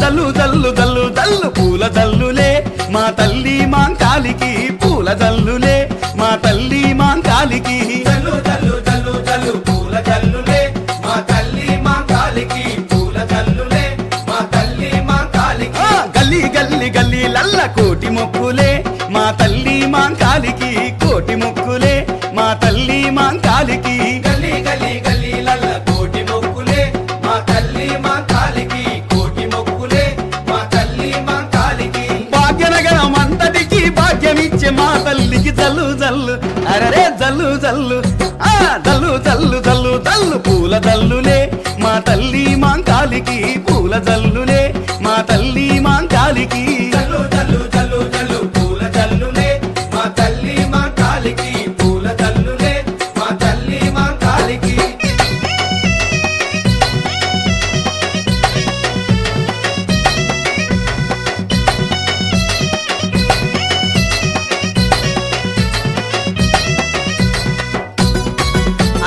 జల్లు జల్లు జల్లు జల్లు పూల జల్లులే మా తల్లి మాంకాలికి పూల జల్లులే మా తల్లి మాంకాలికి జల్లు జల్లు జల్లు జల్లు పూల జల్లులే మా తల్లి మాంకాలికి పూల జల్లులే మా తల్లి మాంకాలికి గల్లీ గల్లీ గల్లీ లల్ల కోటి మొక్కులే మా తల్లి మాంకాలికి కోటి మొక్కులే మా తల్లి మాంకాలికి గల్లీ గల్లీ గల్లీ లల్ల కోటి మొక్కులే మా తల్లి మాంకాలికి కోటి మొక్కులే మా తల్లి మాంకాలికి భాగ్యనగరం అంతటికి భాగ్యమిచ్చే మా తల్లికి జల్లు జల్లు అరరే జల్లు జల్లు జల్లు జల్లు జల్లు జల్లు పూల జల్లులే మా తల్లి మాంకాలికి పూల జల్లులే మా తల్లి మాంకాలికి జల్లు జల్లు జల్లు జల్లు పూల జల్లులే మా తల్లి మాంకాలికి పూల జల్లులే మా తల్లి మాంకాలికి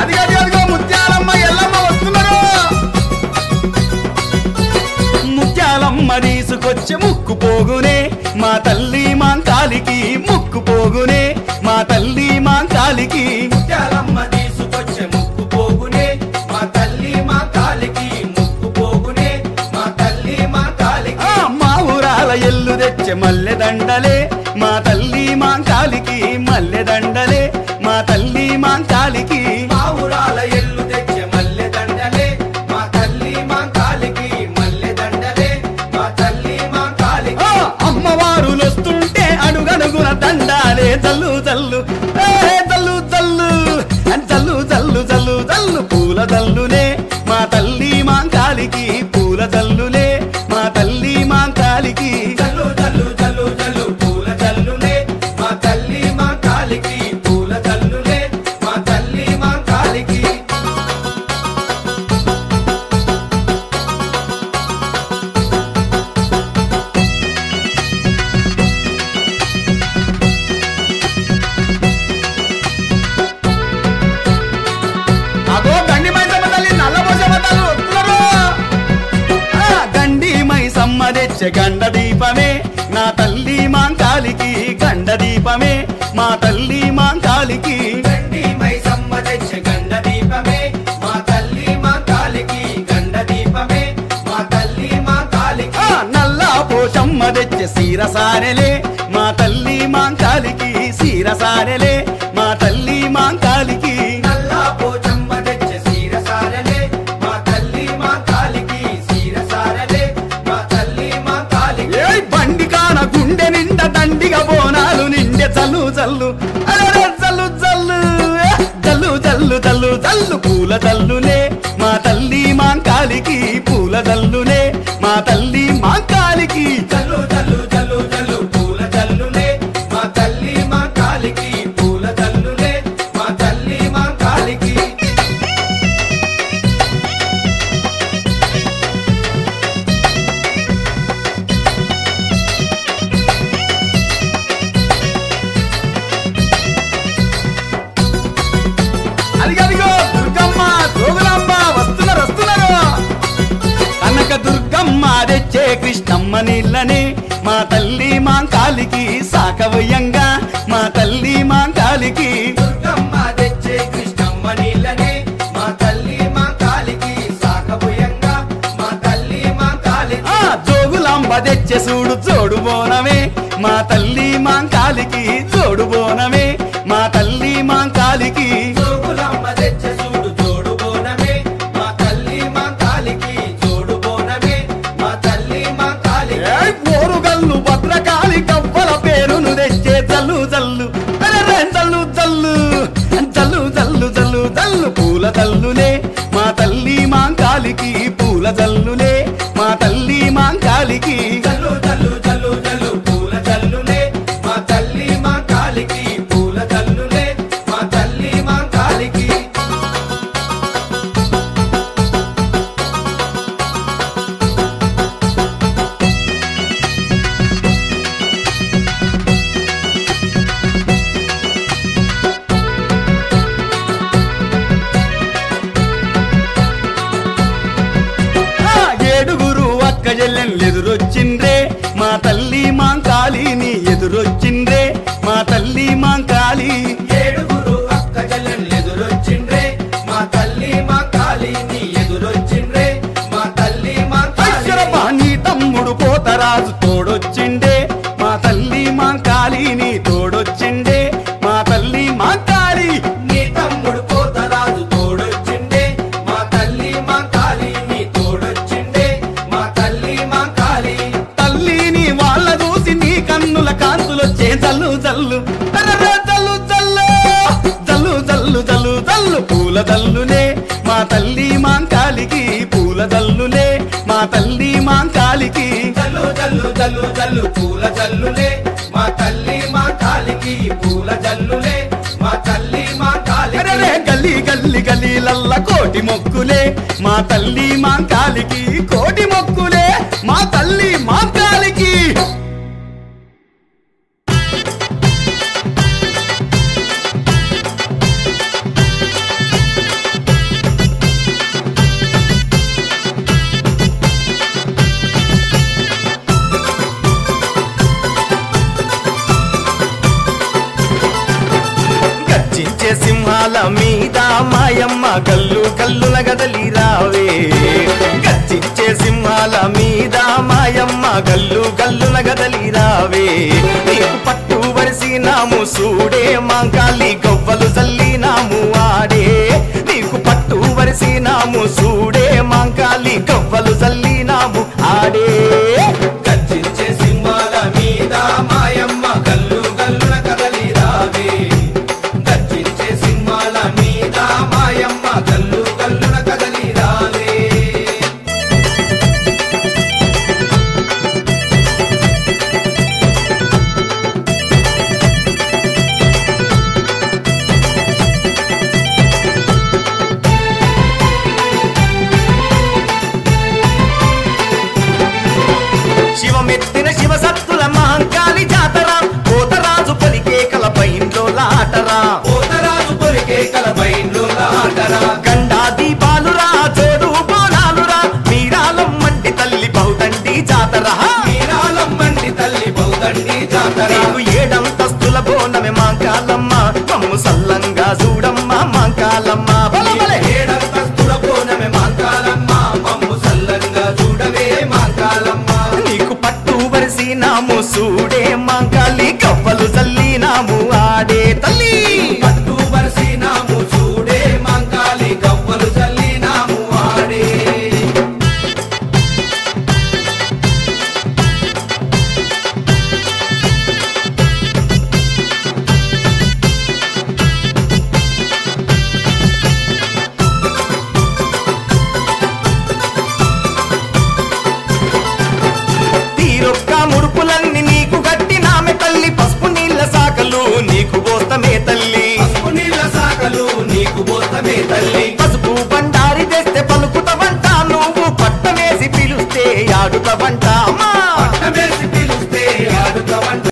అదిగో ముత్యాలమ్మ ఎల్లమ్మ వస్తున్నారు ముత్యాలమ్మ తీసుకొచ్చి ముక్కు పోగునే మా తల్లి మాంకాలికి ముక్కు పోగునే మా తల్లి మాంకాలికి ముత్యాలమ్మ తీసుకొచ్చే ముక్కు పోగునే మా తల్లి మాంకాలికి ముక్కు పోగునే మా తల్లి మాంకాలికి మా ఊరాల ఎల్లు తెచ్చే మల్లె దండలే మా తల్లి మాంకాలికి మల్లె దండలే మా తల్లి మాంకాలికి మా ఊరాల ఎల్లు తెచ్చే మల్లె దండలే మా తల్లి మాంకాలికి మల్లె దండలే మా తల్లి మాంకాలికి అమ్మవారు వస్తుంటే అడుగడుగున దండాలే జల్లు జల్లు జల్లు జల్లు జల్లు జల్లు జల్లు జల్లు పూల జల్లులే మా తల్లి మాంకాలికి పూల జల్లులే మా తల్లి మాంకాలికి జల్లు జల్లు జల్లు జల్లు పూల జల్లులే మా తల్లి మాంకాలికి పూల జల్లులే మా తల్లి మాంకాలికి అగో గండి మైసమ్మ తల్లి నల్లబోసమ్మ తల్లి వస్తున్నారు గండి మైసమ్మ తెచ్చే గండ దీపమే నా తల్లి మాంకాలికి గండ దీపమే మా తల్లి మాంకాలికి గండి మైసమ్మ తెచ్చే గండ దీపమే మా తల్లి మాంకాలికి గండ దీపమే మా తల్లి మాంకాలికి నల్ల పోషమ్మ తెచ్చే సీరసారెలే మా తల్లి మాంకాలికి సీరసారెలే మా తల్లి మాంకాలికి నల్లా పోచమ్మ తెచ్చే సీరసారలే మా తల్లి మాంకాలికి సీరసారలే మా తల్లి మాంకాలికి ఏయ్ బండి కాన గుండె నిండా దండిగా బోనాలు నిండే జల్లు జల్లు అరే జల్లు జల్లు జల్లు జల్లు జల్లు జల్లు పూల జల్లులే మా తల్లి మాంకాలికి పూల జల్లులే మా తల్లి మాంకాలికి జల్లు జల్లు జల్లు జల్లు పూల జల్లులే మా తల్లి మాంకాలికి పూల జల్లులే మా తల్లి మాంకాలికి అదిగో దుర్గమ్మ జోగులాంబ వస్తున్నారు కనక దుర్గమ్మ తెచ్చే కృష్ణమ్మ నీళ్ళనే మా తల్లి మాంకాలికి సాకవయ్యంగా మా తల్లి మాంకాలికి దుర్గమ్మ తెచ్చే కృష్ణమ్మ నీళ్ళనే మా తల్లి మాంకాలికి సాకబుయంగా మా తల్లి మాంకాలికి జోగులాంబ తెచ్చే చూడు జోడు బోనమే మా తల్లి మాంకాలికి జోడు బోనమే మా తల్లి మాంకాలికి జోగులమ్మ తెచ్చే చూడు జోడు బోనమే మా తల్లి మాంకాలికి జోడు బోనమే మా తల్లి మాంకాలికి ఓరుగల్లు భద్రకాళి కవ్వల పేరును తెచ్చే జల్లు జల్లు అరే జల్లు జల్లు జల్లు జల్లు జల్లు జల్లు పూల జల్లులే మా తల్లి మాంకాలికి పూల జల్లులే మా తల్లి మాంకాలికి జల్లు జల్లు జల్లు జల్లు పూల జల్లులే మా తల్లి మాంకాలికి పూల జల్లులే మా తల్లి మాంకాలికి చెల్లెళ్ళెదురొచ్చిండ్రే మా తల్లి మాంకాళిని ఎదురొచ్చిండ్రే మా తల్లి మాంకాళి ఏడుగురు అక్క చెల్లెళ్ళెదురొచ్చిండ్రే మా తల్లి మా కాళిని ఎదురొచ్చిండ్రే మా తల్లి మా అయ్యరబ్బా నీ తమ్ముడు పోతరాజు తోడొచ్చిండే మా తల్లి మాంకాళిని తోడొచ్చిండే మా తల్లి మాంకాళి నీ తమ్ముడు పోతరాజు తోడొచ్చిండే మా తల్లి మా కాళిని తోడొచ్చిండే మా తల్లి మా కాళి తల్లిని వాళ్ళ చూసి నీ కన్నుల కాంతులొచ్చే జల్లు జల్లు అరెరే జల్లు జల్లు జల్లు జల్లు జల్లు జల్లు పూల జల్లులే మా తల్లి మాంకాళికి పూల జల్లులే మా తల్లి మాంకాళికి జల్లు జల్లు జల్లు జల్లు పూల జల్లులే మా తల్లి మా కాళికి పూల జల్లులే మా తల్లి మా కాళికి అరెరే గల్లీ గల్లీ గల్లీలల్ల కోటి మొక్కులే మా తల్లి మాంకాళికి కోటి మొక్కులే మా తల్లి మాంకాళికి గర్జించే సింహాల మీద మాయమ్మ గల్లు గల్లుల గదలి రావే గర్జించే సింహాల మీద మాయమ్మ గల్లు గల్లుల గదలి రావే నీకు పట్టు వరిసినాము సూడే మాంకాలి గవ్వలు జల్లినాము ఆడే నీకు పట్టు వరిసినాము సూడే మాంకాలి గవ్వలు జల్లినాము ఆడే గర్జించే సింహాల మీద మాయమ్మ గల్లు గల్లున కదలి రావే గర్జించే సింహాల మీద మాయమ్మ గల్లు గల్లున కదలి రావే శివమెత్తిన శివసత్తుల మహంకాళి జాతర పోతరాజు పలికే కలపైంలో లాటరా పోతరాజు పొరికే కలపైండ్లు లాటరా గండా దీపాలురా జోడు బోనాలురా మీరాలమ్మంటి తల్లి బహుదండి జాతర మీరాలమ్మంటి తల్లి బౌదండి జాతర నీకు ఏడంతస్తుల బోనమే మాంకాలమ్మ మమ్ము సల్లంగా చూడమ్మ మాంకాలమ్మ బలబలే ఏడంతస్తుల బోనమే మాంకాలమ్మ మమ్ము సల్లంగా చూడవే మాంకాలమ్మ నీకు పట్టు వరిసినాము సూడే మాంకాలి కవ్వలు జల్లినాము ఆడే తల్లి పట్టు వరసినాము చూడే మాంకాలి గవ్వలు చల్లినాము ఆడే తీరొక్క ముడుపులన్నీ నీకు గట్టినామె తల్లి పసుపు నీళ్ళ సాకలు నీకు పోస్తమే తల్లి పసుపు నీళ్ళ సాకలు నీకు పోతమే తల్లి